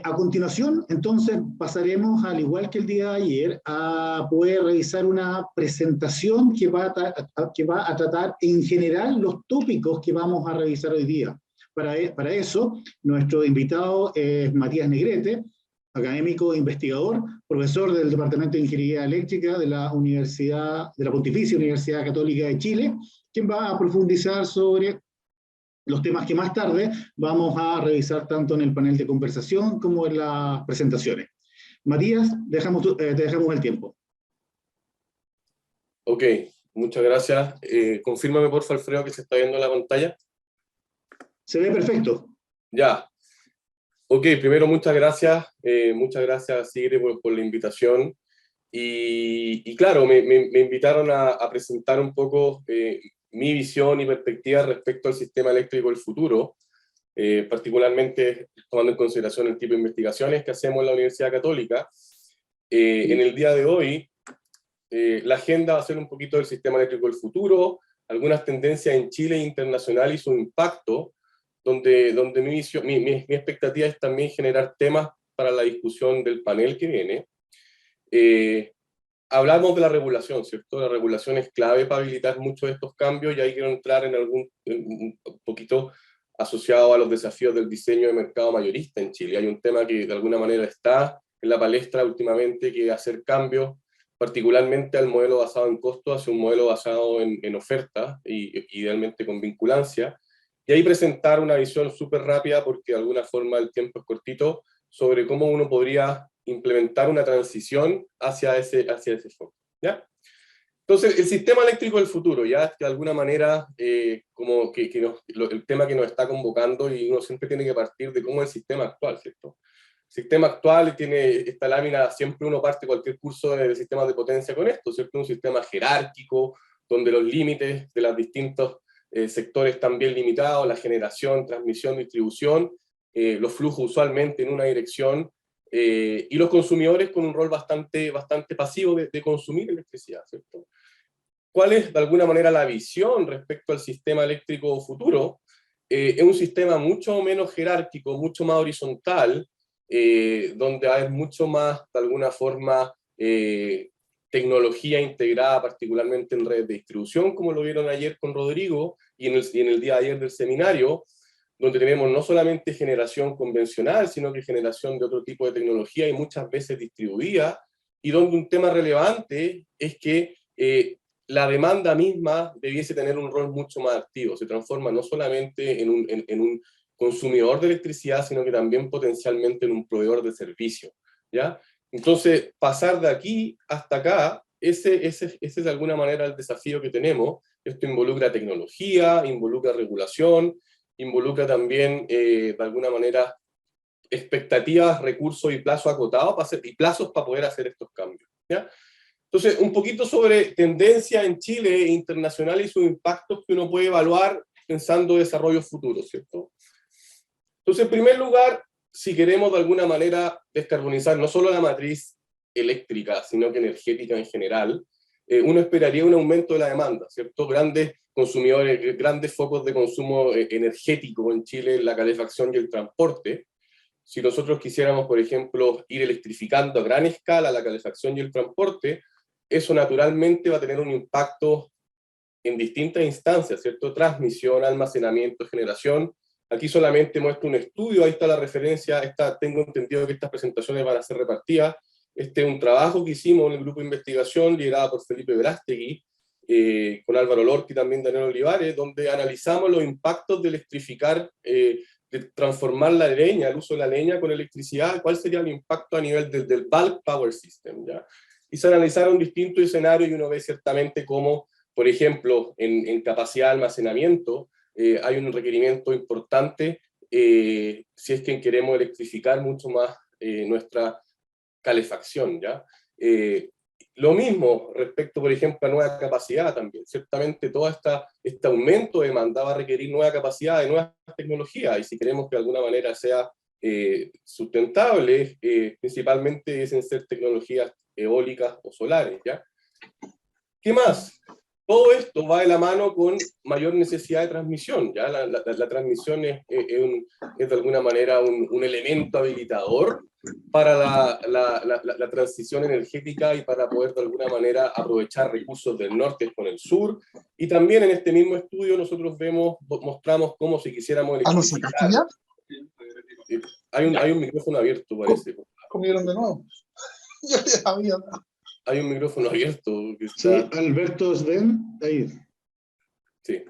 A continuación, entonces, pasaremos, al igual que el día de ayer, a poder revisar una presentación que va a tratar en general los tópicos que vamos a revisar hoy día. Para eso, nuestro invitado es Matías Negrete, académico e investigador, profesor del Departamento de Ingeniería Eléctrica de la Pontificia Universidad Católica de Chile, quien va a profundizar sobre los temas que más tarde vamos a revisar tanto en el panel de conversación como en las presentaciones. Matías, te dejamos el tiempo. Ok, muchas gracias. Confírmame, por favor, Alfredo, que se está viendo la pantalla. Se ve perfecto. Ya. Ok, primero muchas gracias Sigrid por la invitación. Y claro, me invitaron a presentar un poco mi visión y perspectiva respecto al sistema eléctrico del futuro, particularmente tomando en consideración el tipo de investigaciones que hacemos en la Universidad Católica. En el día de hoy, la agenda va a ser un poquito del sistema eléctrico del futuro, algunas tendencias en Chile e internacional y su impacto, donde mi expectativa es también generar temas para la discusión del panel que viene. Hablamos de la regulación, ¿cierto? La regulación es clave para habilitar muchos de estos cambios, y ahí quiero entrar en un poquito asociado a los desafíos del diseño de mercado mayorista en Chile. Hay un tema que de alguna manera está en la palestra últimamente, que es hacer cambios, particularmente al modelo basado en costo hacia un modelo basado en oferta, y idealmente con vinculancia. Y ahí presentar una visión súper rápida, porque de alguna forma el tiempo es cortito, sobre cómo uno podría implementar una transición hacia ese fondo, ¿ya? Entonces, el sistema eléctrico del futuro, ya de alguna manera, como el tema que nos está convocando, y uno siempre tiene que partir de cómo es el sistema actual, ¿cierto? El sistema actual tiene esta lámina, siempre uno parte cualquier curso de sistemas de potencia con esto, ¿cierto? Un sistema jerárquico, donde los límites de los distintos sectores están bien limitados, la generación, transmisión, distribución, los flujos usualmente en una dirección, y los consumidores con un rol bastante pasivo de consumir electricidad, ¿cierto? ¿Cuál es, de alguna manera, la visión respecto al sistema eléctrico futuro? Es un sistema mucho menos jerárquico, mucho más horizontal, donde hay mucho más, de alguna forma, tecnología integrada, particularmente en redes de distribución, como lo vieron ayer con Rodrigo, y en el día de ayer del seminario, donde tenemos no solamente generación convencional, sino que generación de otro tipo de tecnología, y muchas veces distribuida, y donde un tema relevante es que la demanda misma debiese tener un rol mucho más activo, se transforma no solamente en un consumidor de electricidad, sino que también potencialmente en un proveedor de servicio, ¿ya? Entonces, pasar de aquí hasta acá, ese es de alguna manera el desafío que tenemos. Esto involucra tecnología, involucra regulación, involucra también, de alguna manera, expectativas, recursos y plazos acotados plazos para poder hacer estos cambios, ¿ya? Entonces, un poquito sobre tendencia en Chile e internacional y sus impactos que uno puede evaluar pensando en desarrollos futuros, ¿cierto? Entonces, en primer lugar, si queremos de alguna manera descarbonizar no solo la matriz eléctrica, sino que energética en general, uno esperaría un aumento de la demanda, ¿cierto? Grandes consumidores, grandes focos de consumo energético en Chile, la calefacción y el transporte. Si nosotros quisiéramos, por ejemplo, ir electrificando a gran escala la calefacción y el transporte, eso naturalmente va a tener un impacto en distintas instancias, ¿cierto? Transmisión, almacenamiento, generación. Aquí solamente muestro un estudio, ahí está la referencia, tengo entendido que estas presentaciones van a ser repartidas. Este es un trabajo que hicimos en el grupo de investigación liderado por Felipe Verástegui, con Álvaro Lorca y también Daniel Olivares, donde analizamos los impactos de electrificar, de transformar la leña, el uso de la leña con electricidad, cuál sería el impacto a nivel del bulk power system, ¿ya? Y se analizaron distintos escenarios, y uno ve ciertamente cómo, por ejemplo, en capacidad de almacenamiento, hay un requerimiento importante, si es que queremos electrificar mucho más nuestra calefacción, ¿ya? Lo mismo respecto, por ejemplo, a nueva capacidad también. Ciertamente todo este aumento de demanda va a requerir nueva capacidad de nuevas tecnologías, y si queremos que de alguna manera sea sustentable, principalmente deben ser tecnologías eólicas o solares, ¿ya? ¿Qué más? todo esto va de la mano con mayor necesidad de transmisión. ¿Ya? La transmisión es de alguna manera un elemento habilitador para la transición energética y para poder de alguna manera aprovechar recursos del norte con el sur. Y también en este mismo estudio nosotros mostramos cómo si quisiéramos electrificar. ¿Lo sacaste ya? Hay un micrófono abierto, parece. ¿Comieron de nuevo? Yo ya sabía. Hay un micrófono abierto. Que está... Sí, Alberto Sven, ahí. Sí.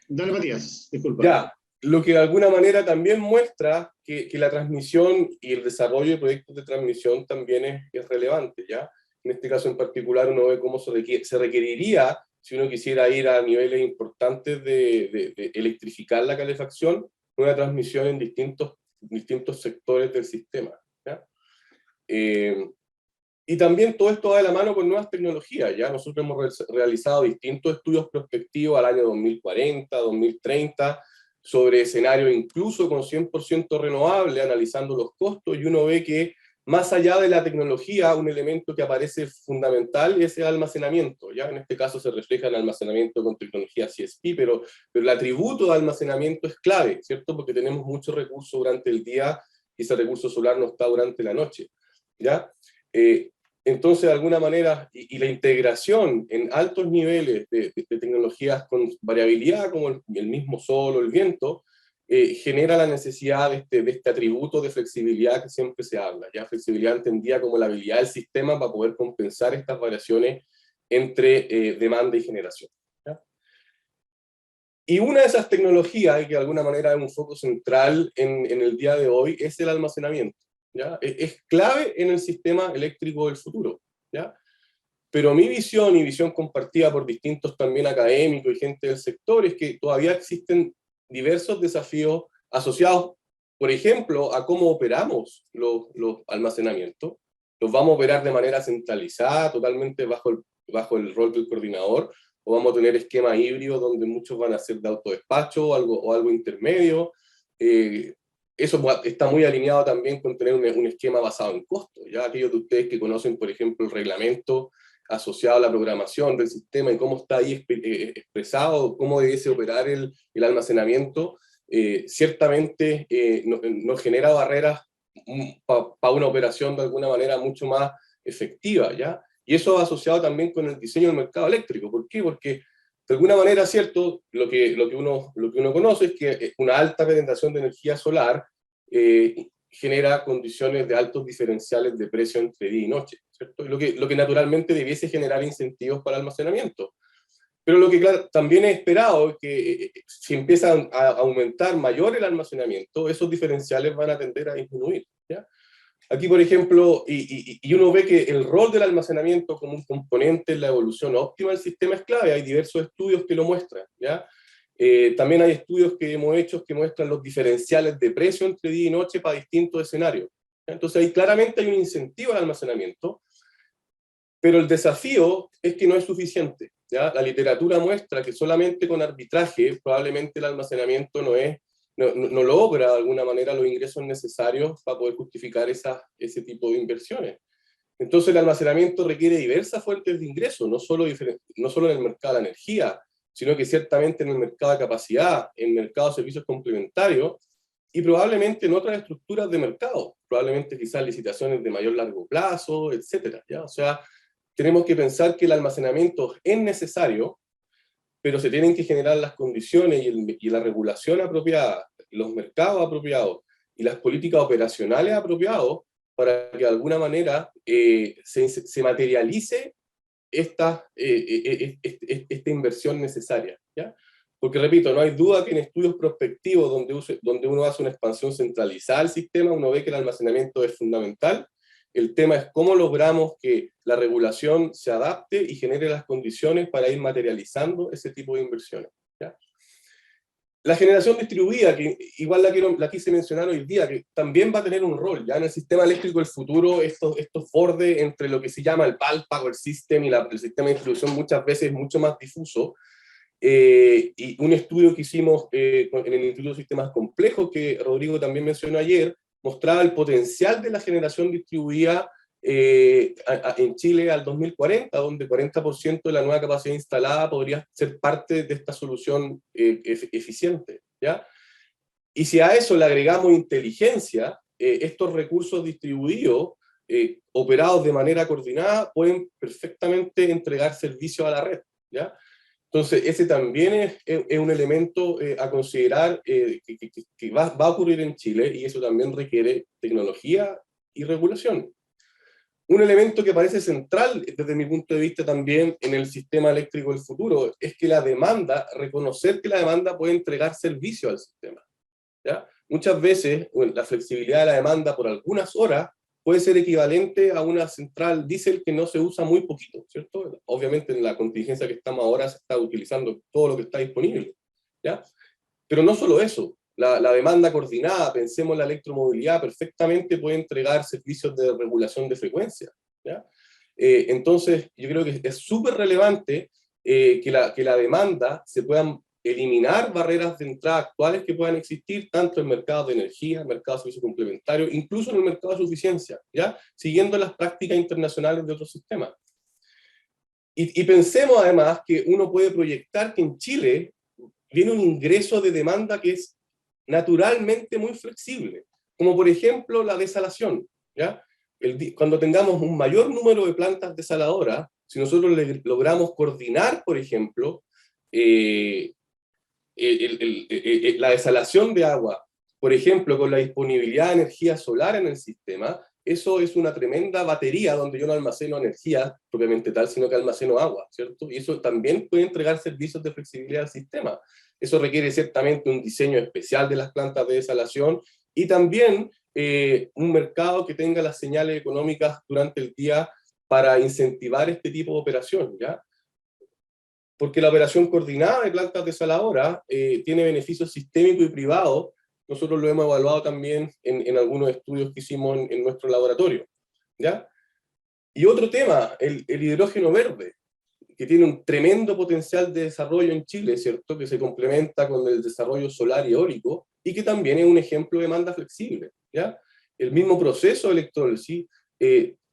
Dale, Matías, disculpa. Ya, lo que de alguna manera también muestra que la transmisión y el desarrollo de proyectos de transmisión también es relevante, ¿ya? En este caso en particular uno ve cómo se requeriría, si uno quisiera ir a niveles importantes de electrificar la calefacción, una transmisión en distintos sectores del sistema, ¿ya? Y también todo esto va de la mano con nuevas tecnologías, ¿ya? Nosotros hemos realizado distintos estudios prospectivos al año 2040, 2030, sobre escenarios incluso con 100% renovable, analizando los costos, y uno ve que más allá de la tecnología, un elemento que aparece fundamental es el almacenamiento, ¿ya? En este caso se refleja el almacenamiento con tecnología CSP, pero el atributo de almacenamiento es clave, ¿cierto? Porque tenemos muchos recursos durante el día y ese recurso solar no está durante la noche, ¿ya? Entonces, de alguna manera, y la integración en altos niveles de tecnologías con variabilidad, como el mismo sol o el viento, genera la necesidad de este atributo de flexibilidad que siempre se habla. ¿Ya? Flexibilidad entendida como la habilidad del sistema para poder compensar estas variaciones entre demanda y generación. ¿Ya? Y una de esas tecnologías, y que de alguna manera es un foco central en el día de hoy, es el almacenamiento. ¿Ya? Es clave en el sistema eléctrico del futuro, ¿ya? Pero mi visión y visión compartida por distintos también académicos y gente del sector es que todavía existen diversos desafíos asociados, por ejemplo, a cómo operamos los almacenamientos. ¿Los vamos a operar de manera centralizada, totalmente bajo el rol del coordinador, o vamos a tener esquemas híbridos donde muchos van a ser de autodespacho o algo intermedio? Eso está muy alineado también con tener un esquema basado en costos. Ya aquellos de ustedes que conocen, por ejemplo, el reglamento asociado a la programación del sistema y cómo está ahí expresado, cómo debiese operar el almacenamiento, ciertamente nos genera barreras para una operación de alguna manera mucho más efectiva, ¿ya? Y eso va asociado también con el diseño del mercado eléctrico. ¿Por qué? Porque de alguna manera, cierto, lo que uno conoce es que una alta penetración de energía solar genera condiciones de altos diferenciales de precio entre día y noche, ¿cierto? Lo que naturalmente debiese generar incentivos para almacenamiento. Pero lo que claro, también he esperado es que si empieza a aumentar mayor el almacenamiento, esos diferenciales van a tender a disminuir, ¿ya? Aquí, por ejemplo, y uno ve que el rol del almacenamiento como un componente en la evolución óptima del sistema es clave. Hay diversos estudios que lo muestran, ¿ya? También hay estudios que hemos hecho que muestran los diferenciales de precio entre día y noche para distintos escenarios. Entonces, ahí claramente hay un incentivo al almacenamiento, pero el desafío es que no es suficiente, ¿ya? La literatura muestra que solamente con arbitraje probablemente el almacenamiento no logra de alguna manera los ingresos necesarios para poder justificar ese tipo de inversiones. Entonces el almacenamiento requiere diversas fuentes de ingresos, no solo en el mercado de la energía, sino que ciertamente en el mercado de capacidad, en el mercado de servicios complementarios, y probablemente en otras estructuras de mercado, probablemente quizás licitaciones de mayor largo plazo, etcétera, ¿ya? O sea, tenemos que pensar que el almacenamiento es necesario, pero se tienen que generar las condiciones y la regulación apropiada, los mercados apropiados y las políticas operacionales apropiadas para que de alguna manera se materialice esta inversión necesaria, ¿ya? Porque repito, no hay duda que en estudios prospectivos donde uno hace una expansión centralizada del sistema, uno ve que el almacenamiento es fundamental. El tema es cómo logramos que la regulación se adapte y genere las condiciones para ir materializando ese tipo de inversiones, ¿ya? La generación distribuida, que igual la quise mencionar hoy día, que también va a tener un rol, ya en el sistema eléctrico del futuro, estos bordes entre lo que se llama el PAL, Power System, y el sistema de distribución muchas veces es mucho más difuso. Y un estudio que hicimos en el Instituto de Sistemas Complejos, que Rodrigo también mencionó ayer, mostraba el potencial de la generación distribuida en Chile al 2040, donde 40% de la nueva capacidad instalada podría ser parte de esta solución eficiente, ¿ya? Y si a eso le agregamos inteligencia, estos recursos distribuidos, operados de manera coordinada, pueden perfectamente entregar servicios a la red, ¿ya? Entonces, ese también es un elemento a considerar que va a ocurrir en Chile, y eso también requiere tecnología y regulación. Un elemento que parece central desde mi punto de vista también en el sistema eléctrico del futuro es que la demanda, reconocer que la demanda puede entregar servicio al sistema, ¿ya? Muchas veces la flexibilidad de la demanda por algunas horas puede ser equivalente a una central diésel que no se usa muy poquito, ¿cierto? Obviamente en la contingencia que estamos ahora se está utilizando todo lo que está disponible, ¿ya? Pero no solo eso, la demanda coordinada, pensemos en la electromovilidad, perfectamente puede entregar servicios de regulación de frecuencia, ¿ya? Entonces, yo creo que es súper relevante que la demanda se puedan eliminar barreras de entrada actuales que puedan existir, tanto en mercados de energía, mercados de servicios complementarios, incluso en el mercado de suficiencia, ¿ya? Siguiendo las prácticas internacionales de otros sistemas. Y pensemos además que uno puede proyectar que en Chile viene un ingreso de demanda que es naturalmente muy flexible, como por ejemplo la desalación, ¿ya? Cuando tengamos un mayor número de plantas desaladoras, si nosotros logramos coordinar, por ejemplo, la desalación de agua, por ejemplo, con la disponibilidad de energía solar en el sistema, eso es una tremenda batería donde yo no almaceno energía propiamente tal, sino que almaceno agua, ¿cierto? Y eso también puede entregar servicios de flexibilidad al sistema. Eso requiere ciertamente un diseño especial de las plantas de desalación y también un mercado que tenga las señales económicas durante el día para incentivar este tipo de operación, ¿ya? Porque la operación coordinada de plantas desaladoras tiene beneficios sistémicos y privados. Nosotros lo hemos evaluado también en algunos estudios que hicimos en nuestro laboratorio, ¿ya? Y otro tema, el hidrógeno verde, que tiene un tremendo potencial de desarrollo en Chile, ¿cierto? Que se complementa con el desarrollo solar y eólico, y que también es un ejemplo de demanda flexible, ¿ya? El mismo proceso de electrólisis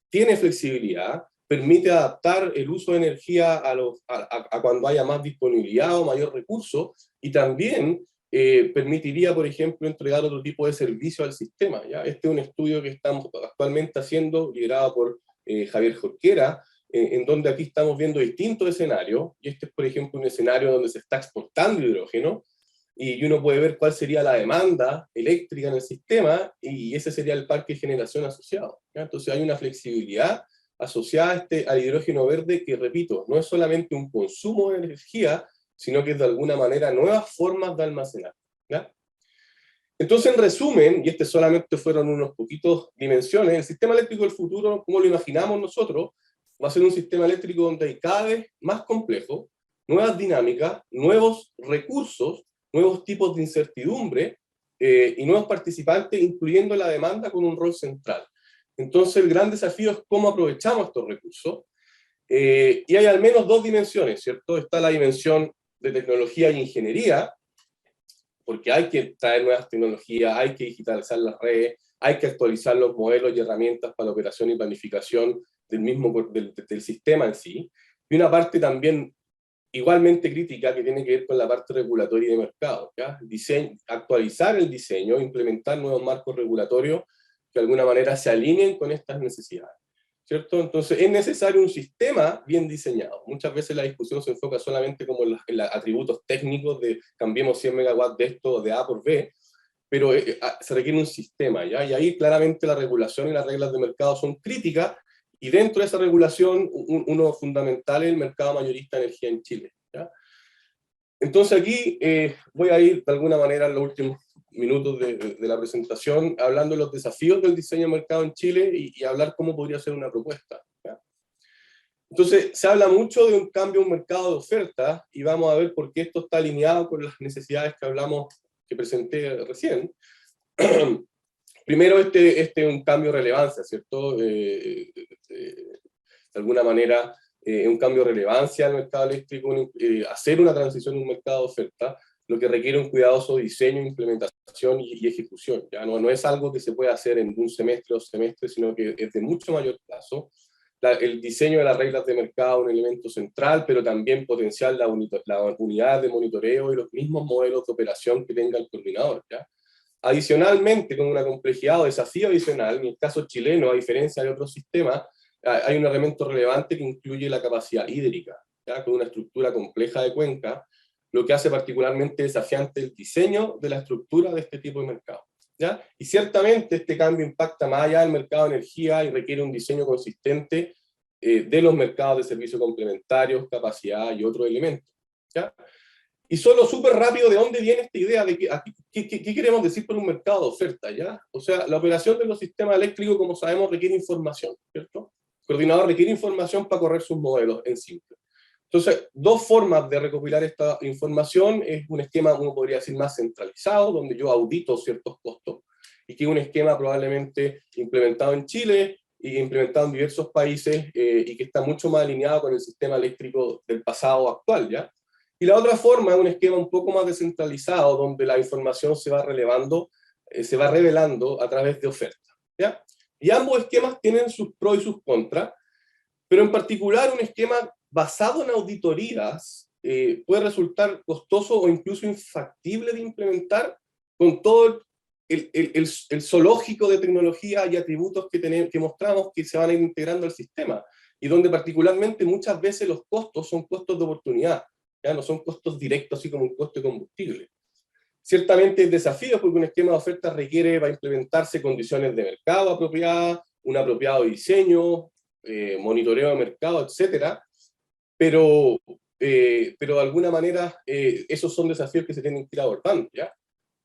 tiene flexibilidad, permite adaptar el uso de energía a cuando haya más disponibilidad o mayor recurso, y también permitiría, por ejemplo, entregar otro tipo de servicio al sistema, ¿ya? Este es un estudio que estamos actualmente haciendo, liderado por Javier Jorquera, en donde aquí estamos viendo distintos escenarios, y este es, por ejemplo, un escenario donde se está exportando hidrógeno, y uno puede ver cuál sería la demanda eléctrica en el sistema, y ese sería el parque de generación asociado, ¿ya? Entonces hay una flexibilidad asociada al hidrógeno verde que, repito, no es solamente un consumo de energía, sino que es de alguna manera nuevas formas de almacenar, ¿ya? Entonces, en resumen, y este solamente fueron unos poquitos dimensiones, el sistema eléctrico del futuro, como lo imaginamos nosotros, va a ser un sistema eléctrico donde hay cada vez más complejo, nuevas dinámicas, nuevos recursos, nuevos tipos de incertidumbre y nuevos participantes, incluyendo la demanda con un rol central. Entonces, el gran desafío es cómo aprovechamos estos recursos. Y hay al menos dos dimensiones, ¿cierto? Está la dimensión de tecnología y ingeniería, porque hay que traer nuevas tecnologías, hay que digitalizar las redes, hay que actualizar los modelos y herramientas para la operación y planificación del sistema en sí. Y una parte también igualmente crítica que tiene que ver con la parte regulatoria y de mercado, ¿ya? Actualizar el diseño, implementar nuevos marcos regulatorios que de alguna manera se alineen con estas necesidades, ¿cierto? Entonces es necesario un sistema bien diseñado. Muchas veces la discusión se enfoca solamente como en los atributos técnicos de cambiemos 100 megawatts de esto de A por B, pero se requiere un sistema, ¿ya? Y ahí claramente la regulación y las reglas de mercado son críticas, y dentro de esa regulación uno fundamental es el mercado mayorista de energía en Chile, ¿ya? Entonces aquí voy a ir de alguna manera en los últimos minutos de la presentación hablando de los desafíos del diseño de mercado en Chile y hablar cómo podría ser una propuesta, ¿ya? Entonces se habla mucho de un cambio en un mercado de oferta, y vamos a ver por qué esto está alineado con las necesidades que presenté recién. Primero, este es un cambio de relevancia, ¿cierto? De alguna manera, un cambio de relevancia al mercado eléctrico, hacer una transición en un mercado de oferta, lo que requiere un cuidadoso diseño, implementación y ejecución. ¿Ya? No es algo que se puede hacer en un semestre o 2 semestres, sino que es de mucho mayor plazo. El diseño de las reglas de mercado es un elemento central, pero también potenciar la unidad de monitoreo y los mismos modelos de operación que tenga el coordinador. ¿Ya? Adicionalmente, con una complejidad o desafío adicional, en el caso chileno, a diferencia de otros sistemas, hay un elemento relevante que incluye la capacidad hídrica, ¿ya? Con una estructura compleja de cuenca, lo que hace particularmente desafiante el diseño de la estructura de este tipo de mercado. ¿Ya? Y ciertamente este cambio impacta más allá del mercado de energía y requiere un diseño consistente de los mercados de servicios complementarios, capacidad y otros elementos. ¿Ya? Y solo súper rápido, ¿de dónde viene esta idea? De ¿qué queremos decir por un mercado de oferta? ¿Ya? O sea, la operación de los sistemas eléctricos, como sabemos, requiere información, ¿cierto? El coordinador requiere información para correr sus modelos en simple. Entonces, 2 formas de recopilar esta información es un esquema, uno podría decir, más centralizado, donde yo audito ciertos costos, y que es un esquema probablemente implementado en Chile y implementado en diversos países, y que está mucho más alineado con el sistema eléctrico del pasado actual, ¿ya? Y la otra forma es un esquema un poco más descentralizado, donde la información se va revelando a través de ofertas, ¿ya? Y ambos esquemas tienen sus pros y sus contras, pero en particular un esquema basado en auditorías puede resultar costoso o incluso infactible de implementar con todo el zoológico de tecnología y atributos que mostramos que se van a ir integrando al sistema, y donde particularmente muchas veces los costos son costos de oportunidad, ¿ya? No son costos directos, así como un costo de combustible. Ciertamente hay desafíos porque un esquema de oferta requiere, va a implementarse condiciones de mercado apropiadas, un apropiado diseño, monitoreo de mercado, etcétera, pero de alguna manera esos son desafíos que se tienen que ir abordando, ¿ya?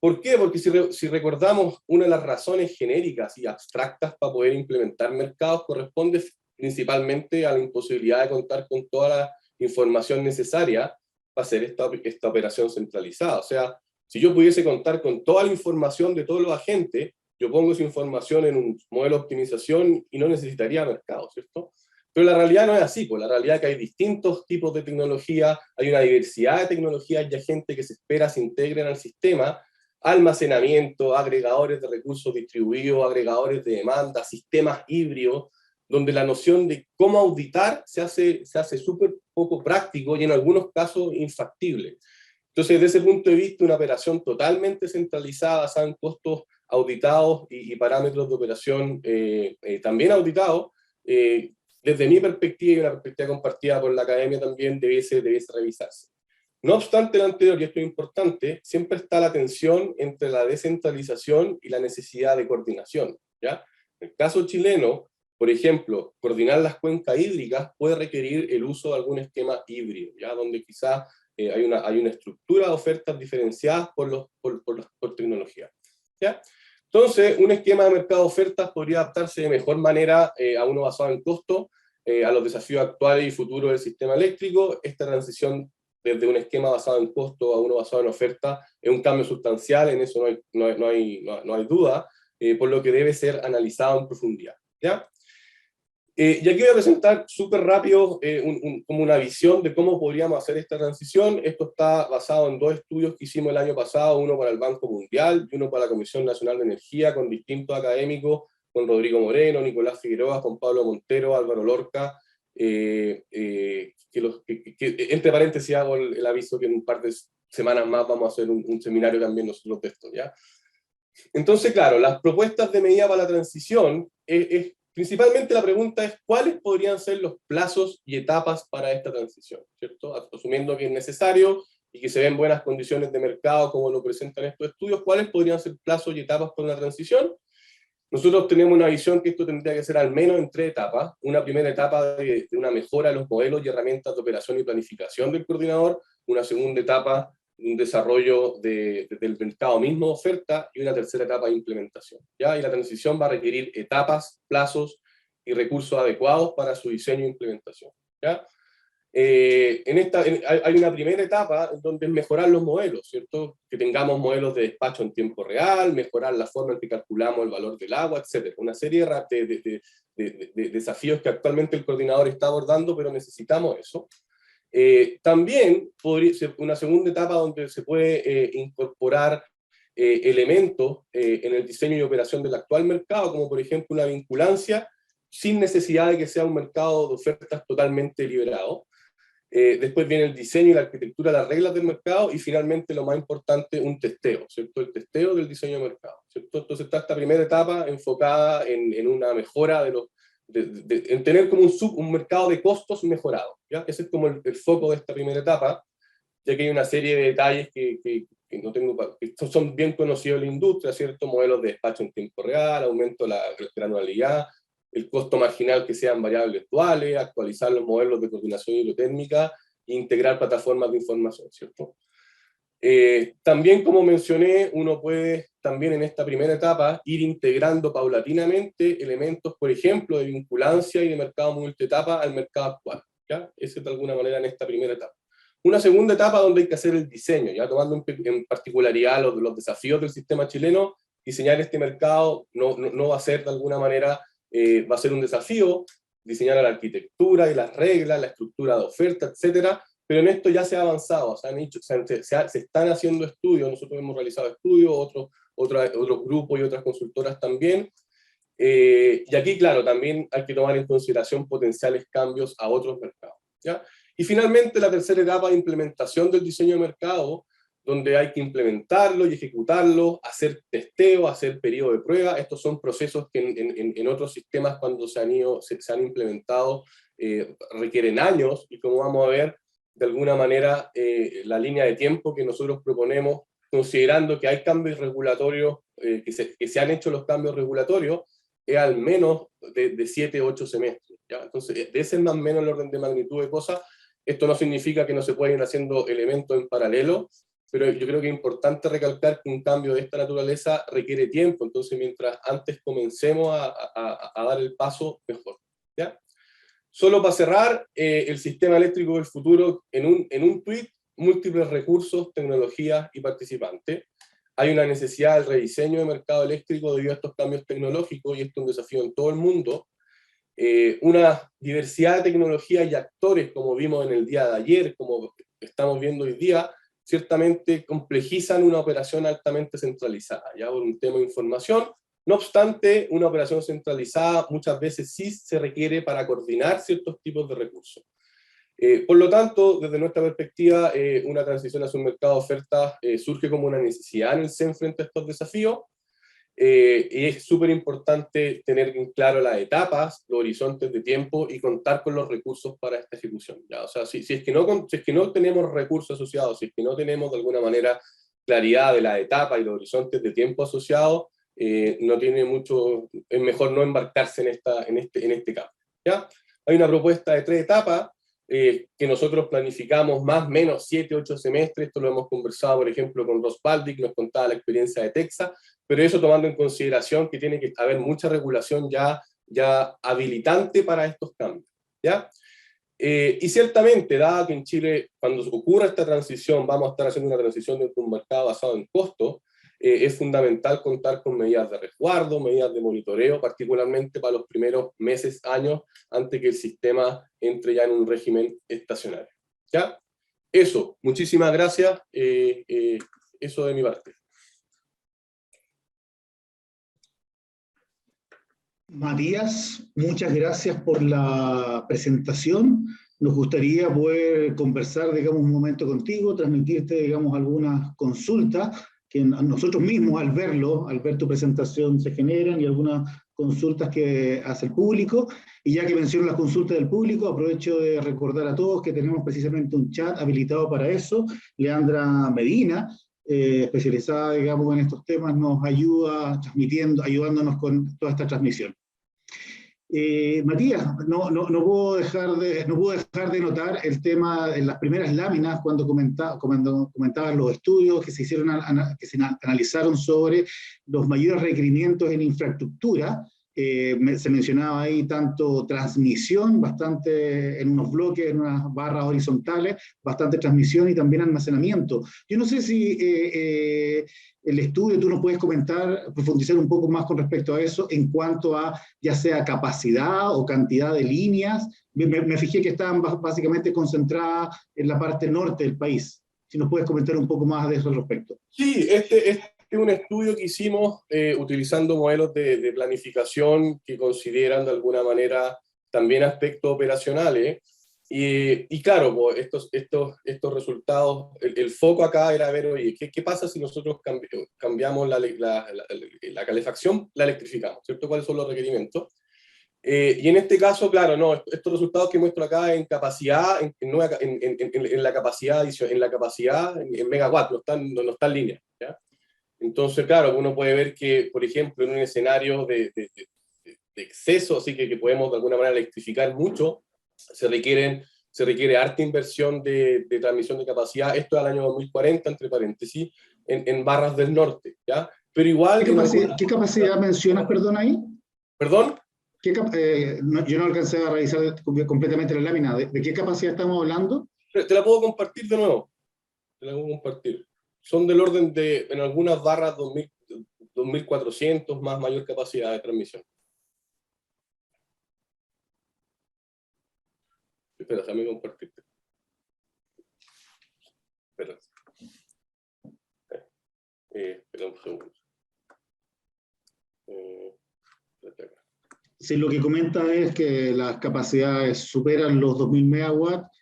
¿Por qué? Porque si recordamos, una de las razones genéricas y abstractas para poder implementar mercados corresponde principalmente a la imposibilidad de contar con toda la información necesaria para hacer esta operación centralizada. O sea, si yo pudiese contar con toda la información de todos los agentes, yo pongo esa información en un modelo de optimización y no necesitaría mercado, ¿cierto? Pero la realidad no es así, pues la realidad es que hay distintos tipos de tecnología, hay una diversidad de tecnologías y agentes que se espera se integren al sistema: almacenamiento, agregadores de recursos distribuidos, agregadores de demanda, sistemas híbridos, donde la noción de cómo auditar se hace súper poco práctico y en algunos casos infactible. Entonces, desde ese punto de vista, una operación totalmente centralizada, basada en costos auditados y parámetros de operación también auditados, desde mi perspectiva y una perspectiva compartida por la academia también, debiese revisarse. No obstante lo anterior, y esto es importante, siempre está la tensión entre la descentralización y la necesidad de coordinación, ¿ya? En el caso chileno, por ejemplo, coordinar las cuencas hídricas puede requerir el uso de algún esquema híbrido, ¿ya? Donde quizás hay una estructura de ofertas diferenciadas por tecnología, ¿ya? Entonces, un esquema de mercado de ofertas podría adaptarse de mejor manera a uno basado en costo, a los desafíos actuales y futuros del sistema eléctrico. Esta transición desde un esquema basado en costo a uno basado en oferta es un cambio sustancial, en eso no hay duda, por lo que debe ser analizado en profundidad, ¿ya? Y aquí voy a presentar súper rápido como una visión de cómo podríamos hacer esta transición. Esto está basado en 2 estudios que hicimos el año pasado, uno para el Banco Mundial y uno para la Comisión Nacional de Energía, con distintos académicos, con Rodrigo Moreno, Nicolás Figueroa, con Pablo Montero, Álvaro Lorca, entre paréntesis hago el aviso que en un par de semanas más vamos a hacer un seminario también nosotros de esto, ¿ya? Entonces, claro, las propuestas de medida para la transición principalmente la pregunta es cuáles podrían ser los plazos y etapas para esta transición, ¿cierto? Asumiendo que es necesario y que se ven buenas condiciones de mercado como lo presentan estos estudios, ¿cuáles podrían ser plazos y etapas para una transición? Nosotros tenemos una visión que esto tendría que ser al menos en 3 etapas. Una primera etapa de una mejora de los modelos y herramientas de operación y planificación del coordinador, una segunda etapa un desarrollo del mercado mismo de oferta, y una tercera etapa de implementación, ¿ya? Y la transición va a requerir etapas, plazos y recursos adecuados para su diseño e implementación, ¿ya? Hay una primera etapa donde es mejorar los modelos, ¿cierto? Que tengamos modelos de despacho en tiempo real, mejorar la forma en que calculamos el valor del agua, etc. Una serie de desafíos que actualmente el coordinador está abordando, pero necesitamos eso. También podría ser una segunda etapa donde se puede incorporar elementos en el diseño y operación del actual mercado, como por ejemplo una vinculancia, sin necesidad de que sea un mercado de ofertas totalmente liberado. Después viene el diseño y la arquitectura, las reglas del mercado, y finalmente lo más importante, un testeo, ¿cierto? El testeo del diseño de mercado, ¿cierto? Entonces está esta primera etapa enfocada en una mejora en tener como un mercado de costos mejorado, ¿ya? Ese es como el foco de esta primera etapa, ya que hay una serie de detalles que no tengo, que son bien conocidos en la industria, ¿cierto? Modelos de despacho en tiempo real, aumento de la granularidad, el costo marginal que sean variables duales, actualizar los modelos de coordinación hidrotérmica, e integrar plataformas de información, ¿cierto? También, como mencioné, uno puede también en esta primera etapa ir integrando paulatinamente elementos, por ejemplo, de vinculancia y de mercado multietapa al mercado actual, ¿ya? Ese de alguna manera en esta primera etapa. Una segunda etapa donde hay que hacer el diseño, ya tomando en particularidad los desafíos del sistema chileno. Diseñar este mercado no va a ser de alguna manera, va a ser un desafío, diseñar la arquitectura y las reglas, la estructura de oferta, etcétera, pero en esto ya se ha avanzado, se están haciendo estudios, nosotros hemos realizado estudios, otros grupos y otras consultoras también, y aquí, claro, también hay que tomar en consideración potenciales cambios a otros mercados, ¿ya? Y finalmente la tercera etapa de implementación del diseño de mercado, donde hay que implementarlo y ejecutarlo, hacer testeo, hacer periodo de prueba. Estos son procesos que en otros sistemas cuando se han implementado requieren años, y como vamos a ver, de alguna manera la línea de tiempo que nosotros proponemos, considerando que hay cambios regulatorios, que se han hecho los cambios regulatorios, es al menos de 7 u 8 semestres, ¿ya? Entonces, ese es más o menos el orden de magnitud de cosas. Esto no significa que no se pueden ir haciendo elementos en paralelo, pero yo creo que es importante recalcar que un cambio de esta naturaleza requiere tiempo, entonces mientras antes comencemos a dar el paso, mejor, ¿ya? Solo para cerrar, el sistema eléctrico del futuro, en un tweet, múltiples recursos, tecnologías y participantes. Hay una necesidad del rediseño de mercado eléctrico debido a estos cambios tecnológicos, y esto es un desafío en todo el mundo. Una diversidad de tecnologías y actores, como vimos en el día de ayer, como estamos viendo hoy día, ciertamente complejizan una operación altamente centralizada, ya por un tema de información. No obstante, una operación centralizada muchas veces sí se requiere para coordinar ciertos tipos de recursos. Por lo tanto, desde nuestra perspectiva, una transición hacia un mercado de ofertas surge como una necesidad en el CEN frente a estos desafíos. Y es súper importante tener en claro las etapas, los horizontes de tiempo y contar con los recursos para esta ejecución, ¿ya? O sea, si es que no tenemos recursos asociados, si es que no tenemos de alguna manera claridad de la etapa y los horizontes de tiempo asociados, no tiene mucho, es mejor no embarcarse en este campo, ¿ya? Hay una propuesta de 3 etapas que nosotros planificamos más o menos 7 u 8 semestres. Esto lo hemos conversado, por ejemplo, con Ross Baldic, nos contaba la experiencia de Texas, pero eso tomando en consideración que tiene que haber mucha regulación ya habilitante para estos cambios, ¿ya? Y ciertamente, dado que en Chile, cuando ocurra esta transición, vamos a estar haciendo una transición de un mercado basado en costos, es fundamental contar con medidas de resguardo, medidas de monitoreo, particularmente para los primeros meses, años, antes que el sistema entre ya en un régimen estacionario, ¿ya? Eso, muchísimas gracias, eso de mi parte. Matías, muchas gracias por la presentación. Nos gustaría poder conversar, digamos, un momento contigo, transmitirte, digamos, algunas consultas que nosotros mismos al ver tu presentación se generan, y algunas consultas que hace el público. Y ya que menciono las consultas del público, aprovecho de recordar a todos que tenemos precisamente un chat habilitado para eso. Leandra Medina, especializada, digamos, en estos temas, nos ayuda ayudándonos con toda esta transmisión. Matías, no puedo dejar de notar el tema en las primeras láminas cuando comentaban los estudios que se analizaron sobre los mayores requerimientos en infraestructura Se mencionaba ahí tanto transmisión, bastante en unos bloques, en unas barras horizontales, bastante transmisión y también almacenamiento. Yo no sé si el estudio tú nos puedes comentar, profundizar un poco más con respecto a eso, en cuanto a ya sea capacidad o cantidad de líneas. Me fijé que estaban básicamente concentradas en la parte norte del país. Si nos puedes comentar un poco más de eso al respecto. Sí, este es un estudio que hicimos utilizando modelos de planificación que consideran de alguna manera también aspectos operacionales. Y claro, pues estos resultados, el foco acá era ver, oye, ¿qué pasa si nosotros cambiamos la calefacción, la electrificamos, ¿cierto? ¿Cuáles son los requerimientos? Y en este caso, claro, no, estos resultados que muestro acá en capacidad, en la capacidad, en megawatt, no está en línea, ¿ya? Entonces, claro, uno puede ver que, por ejemplo, en un escenario de exceso, así que podemos de alguna manera electrificar mucho, se requiere harta inversión de transmisión de capacidad, esto es al año 2040, entre paréntesis, en barras del norte, ¿ya? Pero igual... ¿Qué capacidad mencionas, perdón, ahí? ¿Perdón? Yo no alcancé a revisar completamente la lámina. ¿De qué capacidad estamos hablando? Te la puedo compartir de nuevo. Te la puedo compartir. Son del orden de, en algunas barras, 2400 más mayor capacidad de transmisión. Espera, déjame compartirte. Espera. Espera un segundo. Si lo que comenta es que las capacidades superan los 2000 megawatts,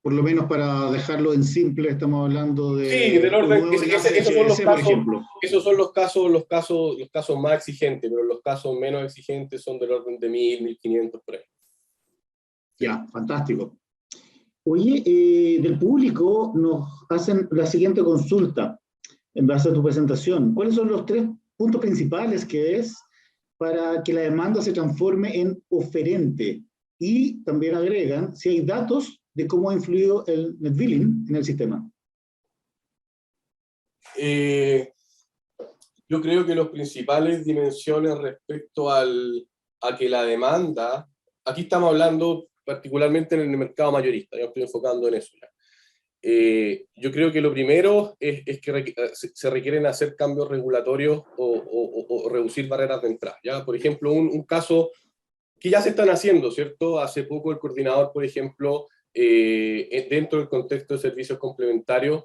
por lo menos para dejarlo en simple, estamos hablando de... Sí, del orden, esos son los casos más exigentes, pero los casos menos exigentes son del orden de 1000, 1500 por ahí. Ya, fantástico. Oye, del público nos hacen la siguiente consulta en base a tu presentación. ¿Cuáles son los 3 puntos principales que es para que la demanda se transforme en oferente? Y también agregan si hay datos de cómo ha influido el net billing en el sistema. Yo creo que las principales dimensiones respecto a que la demanda, aquí estamos hablando particularmente en el mercado mayorista, yo estoy enfocando en eso ya. Yo creo que lo primero es que se requieren hacer cambios regulatorios o reducir barreras de entrada, ¿ya? Por ejemplo, un caso que ya se están haciendo, ¿cierto? Hace poco el coordinador, por ejemplo, dentro del contexto de servicios complementarios,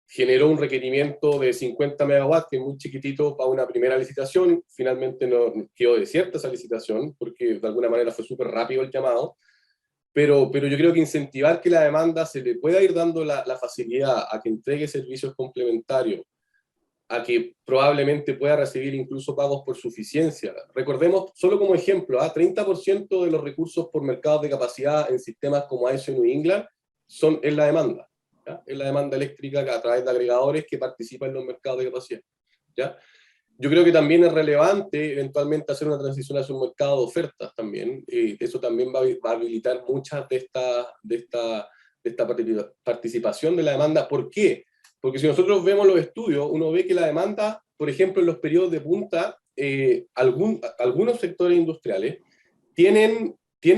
generó un requerimiento de 50 megawatts, que es muy chiquitito para una primera licitación. Finalmente no quedó desierta esa licitación, porque de alguna manera fue súper rápido el llamado. Pero yo creo que incentivar que la demanda se le pueda ir dando la facilidad a que entregue servicios complementarios, a que probablemente pueda recibir incluso pagos por suficiencia. Recordemos, solo como ejemplo, 30% de los recursos por mercados de capacidad en sistemas como ISO New England es la demanda. ¿Ya? Es la demanda eléctrica a través de agregadores que participan en los mercados de capacidad. ¿Ya? Yo creo que también es relevante eventualmente hacer una transición hacia un mercado de ofertas también. Eso también va a habilitar muchas de esta participación de la demanda. ¿Por qué? Porque si nosotros vemos los estudios, uno ve que la demanda, por ejemplo, en los periodos de punta, algunos sectores industriales tienen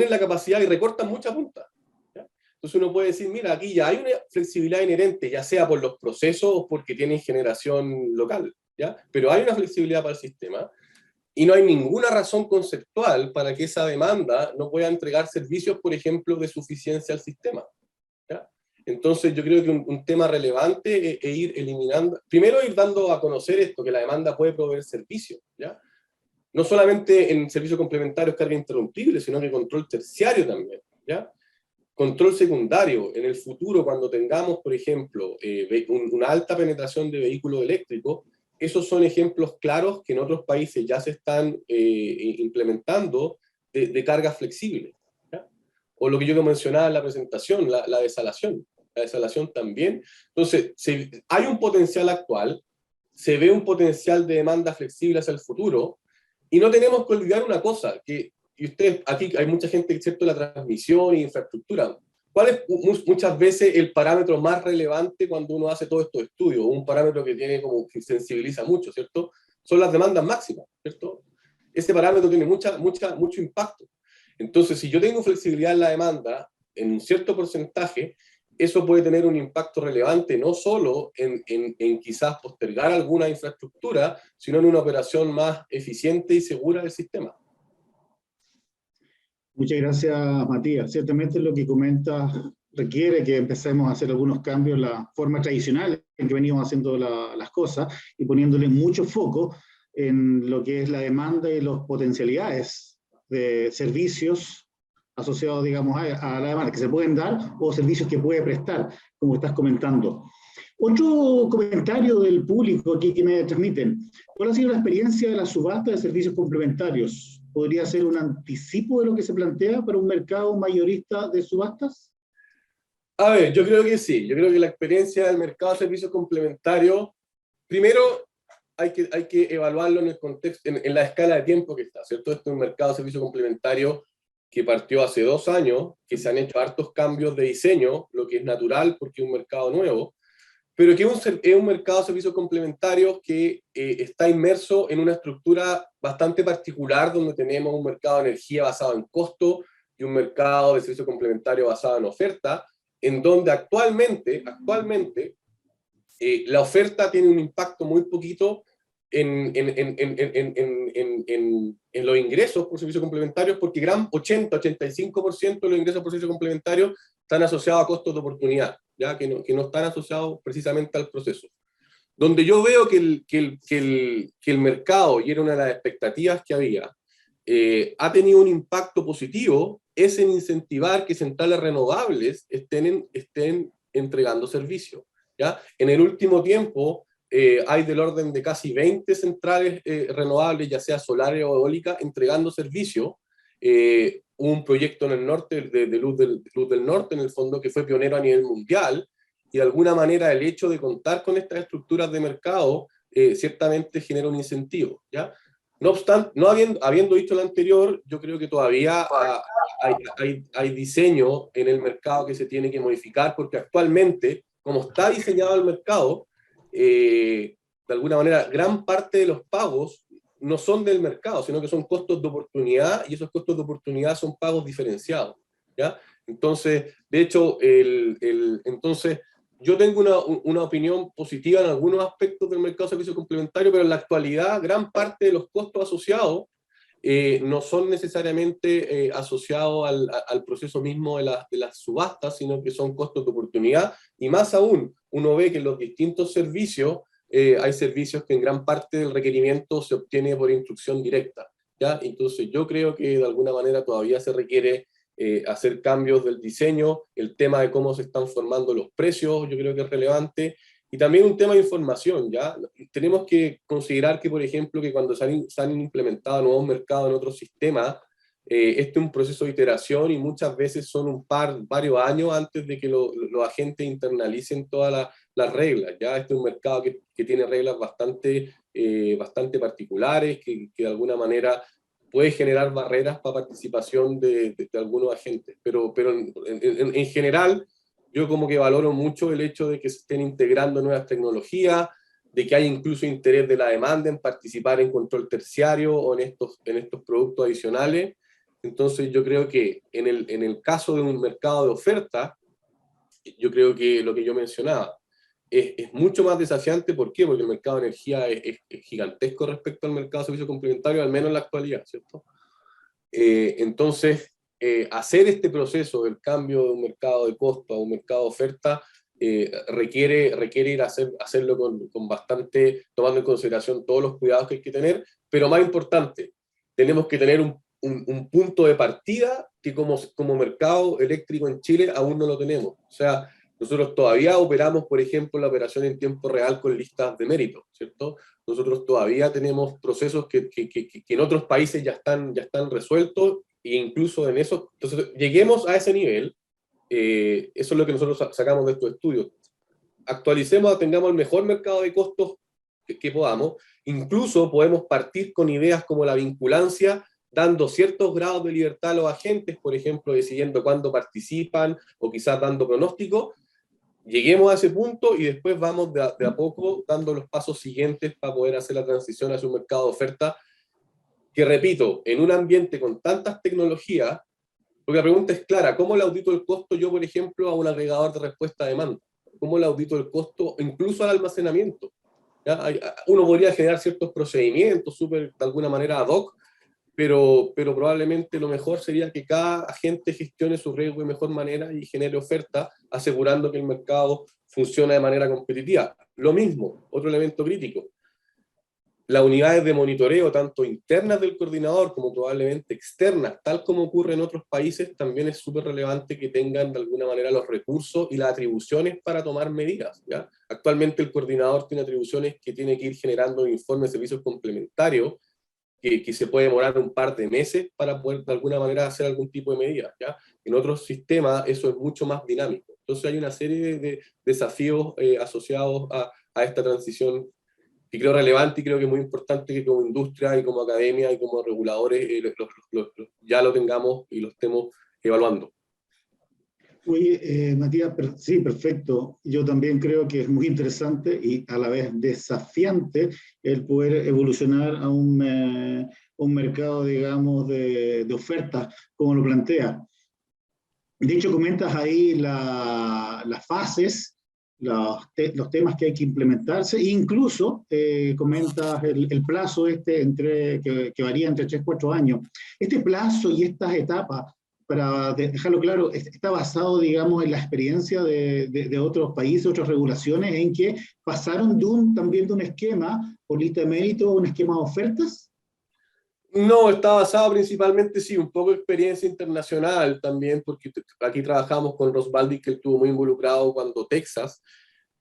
la capacidad y recortan mucha punta. ¿Ya? Entonces uno puede decir, mira, aquí ya hay una flexibilidad inherente, ya sea por los procesos o porque tienen generación local, ¿ya? Pero hay una flexibilidad para el sistema y no hay ninguna razón conceptual para que esa demanda no pueda entregar servicios, por ejemplo, de suficiencia al sistema. ¿Ya? Entonces yo creo que un tema relevante es ir eliminando, primero ir dando a conocer esto, que la demanda puede proveer servicios, ¿ya? No solamente en servicios complementarios carga interrumpible, sino que control terciario también, ¿ya? Control secundario, en el futuro cuando tengamos, por ejemplo, una alta penetración de vehículos eléctricos, esos son ejemplos claros que en otros países ya se están implementando de cargas flexibles, ¿ya? O lo que yo mencionaba en la presentación, la desalación. La desalación también. Entonces, hay un potencial actual, se ve un potencial de demanda flexible hacia el futuro, y no tenemos que olvidar una cosa, y ustedes, aquí hay mucha gente, ¿cierto?, de la transmisión e infraestructura. ¿Cuál es muchas veces el parámetro más relevante cuando uno hace todos estos estudios? Un parámetro que tiene como que sensibiliza mucho, ¿cierto? son las demandas máximas, ¿cierto? Ese parámetro tiene mucho impacto. Entonces, si yo tengo flexibilidad en la demanda, en un cierto porcentaje, eso puede tener un impacto relevante, no solo en quizás postergar alguna infraestructura, sino en una operación más eficiente y segura del sistema. Muchas gracias, Matías. Ciertamente lo que comentas requiere que empecemos a hacer algunos cambios en la forma tradicional en que venimos haciendo las cosas y poniéndole mucho foco en lo que es la demanda y las potencialidades de servicios asociados, digamos, a la demanda que se pueden dar o servicios que puede prestar, como estás comentando. Otro comentario del público aquí que me transmiten. ¿Cuál ha sido la experiencia de la subasta de servicios complementarios? ¿Podría ser un anticipo de lo que se plantea para un mercado mayorista de subastas? A ver, yo creo que sí. Yo creo que la experiencia del mercado de servicios complementarios, primero hay que evaluarlo en el contexto, en la escala de tiempo que está, ¿cierto? Este es un mercado de servicios complementarios que partió hace 2 años, que se han hecho hartos cambios de diseño, lo que es natural porque es un mercado nuevo, pero que es un mercado de servicios complementarios que está inmerso en una estructura bastante particular, donde tenemos un mercado de energía basado en costo y un mercado de servicios complementarios basado en oferta, en donde actualmente la oferta tiene un impacto muy poquito en los ingresos por servicios complementarios, porque gran 80-85% de los ingresos por servicios complementarios están asociados a costos de oportunidad, ¿ya? Que no están asociados precisamente al proceso. Donde yo veo que el mercado, y era una de las expectativas que había, ha tenido un impacto positivo, es en incentivar que centrales renovables estén entregando servicios, ¿ya? En el último tiempo hay del orden de casi 20 centrales renovables, ya sea solares o eólicas, entregando servicio. Un proyecto en el norte, de Luz del Norte, en el fondo, que fue pionero a nivel mundial, y de alguna manera el hecho de contar con estas estructuras de mercado ciertamente genera un incentivo, ¿ya? No obstante, habiendo dicho lo anterior, yo creo que todavía hay diseño en el mercado que se tiene que modificar, porque actualmente, como está diseñado el mercado, de alguna manera, gran parte de los pagos no son del mercado, sino que son costos de oportunidad, y esos costos de oportunidad son pagos diferenciados, ¿ya? Entonces, de hecho, entonces, yo tengo una opinión positiva en algunos aspectos del mercado de servicios complementarios, pero en la actualidad gran parte de los costos asociados no son necesariamente asociados al proceso mismo de las subastas, sino que son costos de oportunidad, y más aún, uno ve que en los distintos servicios hay servicios que en gran parte del requerimiento se obtiene por instrucción directa, ¿ya? Entonces yo creo que de alguna manera todavía se requiere hacer cambios del diseño, el tema de cómo se están formando los precios, yo creo que es relevante, y también un tema de información, ¿ya? Tenemos que considerar que, por ejemplo, que cuando se han implementado nuevos mercados en otros sistemas, este es un proceso de iteración y muchas veces son varios años antes de que los agentes internalicen todas las reglas, ¿ya? Este es un mercado que tiene reglas bastante particulares, que de alguna manera puede generar barreras para participación de algunos agentes, pero en general yo como que valoro mucho el hecho de que se estén integrando nuevas tecnologías, de que hay incluso interés de la demanda en participar en control terciario o en estos productos adicionales. Entonces yo creo que en el caso de un mercado de oferta, yo creo que lo que yo mencionaba es mucho más desafiante. ¿Por qué? Porque el mercado de energía es gigantesco respecto al mercado de servicios complementarios, al menos en la actualidad, ¿cierto? Entonces, hacer este proceso del cambio de un mercado de costo a un mercado de oferta requiere ir a hacerlo con bastante, tomando en consideración todos los cuidados que hay que tener, pero más importante, tenemos que tener un punto de partida que como mercado eléctrico en Chile aún no lo tenemos. O sea, nosotros todavía operamos, por ejemplo, la operación en tiempo real con listas de mérito, ¿cierto? Nosotros todavía tenemos procesos que en otros países ya están resueltos, e incluso en eso. Entonces, lleguemos a ese nivel, eso es lo que nosotros sacamos de estos estudios. Actualicemos, tengamos el mejor mercado de costos que podamos, incluso podemos partir con ideas como la vinculancia, dando ciertos grados de libertad a los agentes, por ejemplo, decidiendo cuándo participan, o quizás dando pronósticos, lleguemos a ese punto y después vamos de a poco dando los pasos siguientes para poder hacer la transición hacia un mercado de oferta que, repito, en un ambiente con tantas tecnologías, porque la pregunta es clara, ¿cómo le audito el costo yo, por ejemplo, a un agregador de respuesta a demanda? ¿Cómo le audito el costo incluso al almacenamiento? ¿Ya? Uno podría generar ciertos procedimientos súper, de alguna manera, ad hoc, pero probablemente lo mejor sería que cada agente gestione su riesgo de mejor manera y genere oferta, asegurando que el mercado funcione de manera competitiva. Lo mismo, otro elemento crítico, las unidades de monitoreo, tanto internas del coordinador como probablemente externas, tal como ocurre en otros países, también es súper relevante que tengan de alguna manera los recursos y las atribuciones para tomar medidas, ¿ya? Actualmente el coordinador tiene atribuciones que tiene que ir generando informes de servicios complementarios, que se puede demorar un par de meses para poder de alguna manera hacer algún tipo de medida, ¿ya? En otros sistemas eso es mucho más dinámico. Entonces hay una serie de desafíos asociados a esta transición que creo relevante y creo que es muy importante que como industria y como academia y como reguladores ya lo tengamos y lo estemos evaluando. Oye, Matías, sí, perfecto. Yo también creo que es muy interesante y a la vez desafiante el poder evolucionar a un mercado, digamos, de ofertas, como lo plantea. De hecho, comentas ahí las fases, los temas que hay que implementarse, e incluso comentas el plazo que varía entre 3 y 4 años. Este plazo y estas etapas, para dejarlo claro, está basado, digamos, en la experiencia de otros países, otras regulaciones, en que pasaron también de un esquema por lista de mérito a un esquema de ofertas. No, está basado principalmente, sí, un poco de experiencia internacional también, porque aquí trabajamos con Rosvaldi, que él estuvo muy involucrado cuando Texas,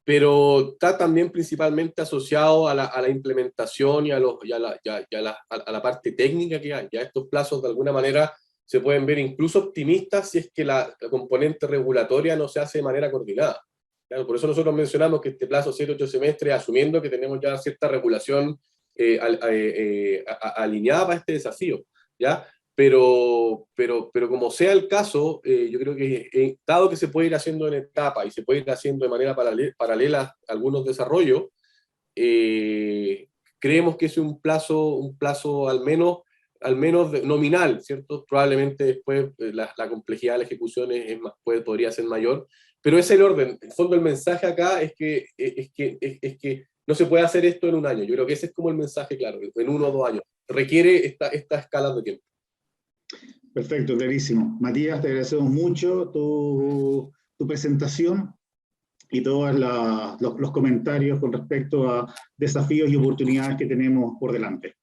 pero está también principalmente asociado a la implementación y a la parte técnica que hay. Ya estos plazos de alguna manera se pueden ver incluso optimistas si es que la componente regulatoria no se hace de manera coordinada. Claro, por eso nosotros mencionamos que este plazo 7-8 semestres, asumiendo que tenemos ya cierta regulación alineada para este desafío, ¿ya? Pero como sea el caso, yo creo que dado que se puede ir haciendo en etapa y se puede ir haciendo de manera paralela a algunos desarrollos, creemos que es un plazo al menos nominal, ¿cierto? Probablemente después la complejidad de la ejecución podría ser mayor, pero es el orden. En el fondo el mensaje acá es que no se puede hacer esto en un año. Yo creo que ese es como el mensaje claro, en 1 o 2 años. Requiere esta escala de tiempo. Perfecto, clarísimo. Matías, te agradecemos mucho tu presentación y todos los comentarios con respecto a desafíos y oportunidades que tenemos por delante.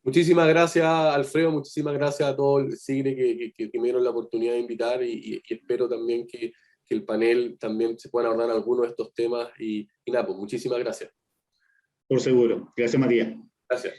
Muchísimas gracias, Alfredo, muchísimas gracias a todo el CIGRE que me dieron la oportunidad de invitar y espero también que el panel también se puedan abordar algunos de estos temas y nada, pues muchísimas gracias. Por seguro. Gracias, Matías. Gracias.